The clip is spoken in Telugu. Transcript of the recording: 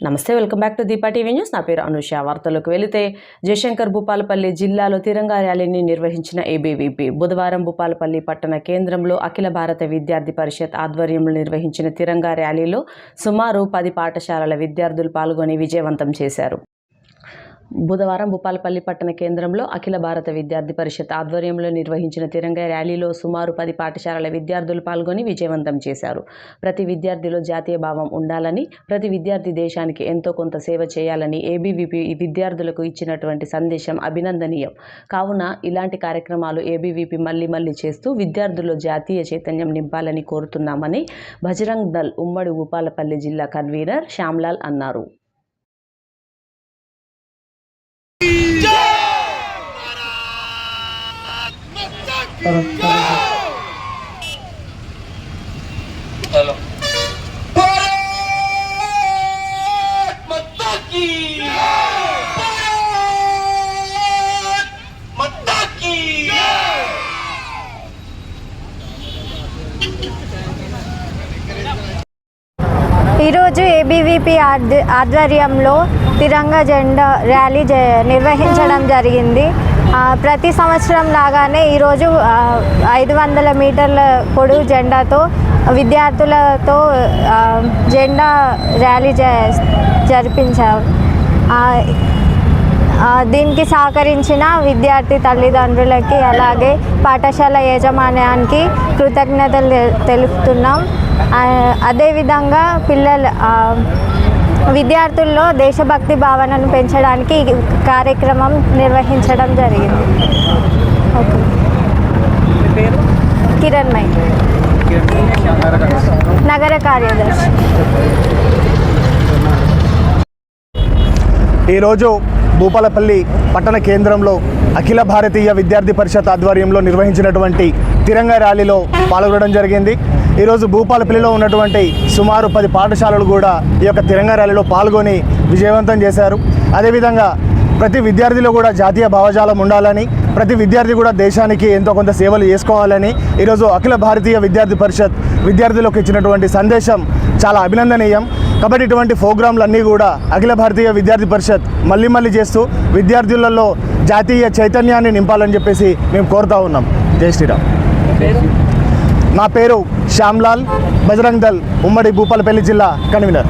నమస్తే, welcome back to Deepa TV news. నా పేరు అనుష. వార్తలకు వెళితే జయశంకర్ భూపాలపల్లి జిల్లాలో తిరంగా ర్యాలీని నిర్వహించిన ఏబీవీపీ బుధవారం భూపాలపల్లి పట్టణ కేంద్రంలో అఖిల భారత విద్యార్థి పరిషత్ ఆధ్వర్యంలో నిర్వహించిన తిరంగా ర్యాలీలో సుమారు 10 పాఠశాలల విద్యార్థులు పాల్గొని విజయవంతం చేశారు. బుధవారం భూపాలపల్లి పట్టణ కేంద్రంలో అఖిల భారత విద్యార్థి పరిషత్ ఆధ్వర్యంలో నిర్వహించిన తిరంగా ర్యాలీలో సుమారు 10 పాఠశాలల విద్యార్థులు పాల్గొని విజయవంతం చేశారు. ప్రతి విద్యార్థిలో జాతీయ భావం ఉండాలని, ప్రతి విద్యార్థి దేశానికి ఎంతో కొంత సేవ చేయాలని ఏబీవీపీ విద్యార్థులకు ఇచ్చినటువంటి సందేశం అభినందనీయం. కావున ఇలాంటి కార్యక్రమాలు ఏబీవీపీ మళ్ళీ చేస్తూ విద్యార్థుల్లో జాతీయ చైతన్యం నింపాలని కోరుతున్నామని బజరంగ్ దళ్ ఉమ్మడి భూపాలపల్లి జిల్లా కన్వీనర్ శ్యామ్లాల్ అన్నారు. ఈరోజు ఏబీవీపీ ఆధ్వర్యంలో తిరంగా జెండా ర్యాలీ నిర్వహించడం జరిగింది. ప్రతి సంవత్సరం లాగానే ఈరోజు 500 మీటర్ల పొడవు జెండాతో విద్యార్థులతో జెండా ర్యాలీ జరిపించారు. దీనికి సహకరించిన విద్యార్థి తల్లిదండ్రులకి అలాగే పాఠశాల యాజమాన్యానికి కృతజ్ఞతలు తెలుపుతున్నాం. అదేవిధంగా విద్యార్థుల్లో దేశభక్తి భావనను పెంచడానికి ఈ కార్యక్రమం నిర్వహించడం జరిగింది. కిరణ్మయ్, నగర కార్యదర్శి. ఈరోజు భూపాలపల్లి పట్టణ కేంద్రంలో అఖిల భారతీయ విద్యార్థి పరిషత్ ఆధ్వర్యంలో నిర్వహించినటువంటి తిరంగా ర్యాలీలో పాల్గొనడం జరిగింది. ఈరోజు భూపాలపల్లిలో ఉన్నటువంటి సుమారు 10 పాఠశాలలు కూడా ఈ యొక్క తిరంగా ర్యాలీలో పాల్గొని విజయవంతం చేశారు. అదేవిధంగా ప్రతి విద్యార్థిలో కూడా జాతీయ భావజాలం ఉండాలని, ప్రతి విద్యార్థి కూడా దేశానికి ఎంతో కొంత సేవలు చేసుకోవాలని ఈరోజు అఖిల భారతీయ విద్యార్థి పరిషత్ విద్యార్థులకు ఇచ్చినటువంటి సందేశం చాలా అభినందనీయం. కాబట్టి ఇటువంటి ప్రోగ్రాంలన్నీ కూడా అఖిల భారతీయ విద్యార్థి పరిషత్ మళ్ళీ చేస్తూ విద్యార్థులలో జాతీయ చైతన్యాన్ని నింపాలని చెప్పేసి మేము కోరుతా ఉన్నాం. జై శ్రీరామ్. నా పేరు శ్యామ్లాల్, బజరంగ్ దళ్ ఉమ్మడి భూపాలపల్లి జిల్లా కన్వీనర్.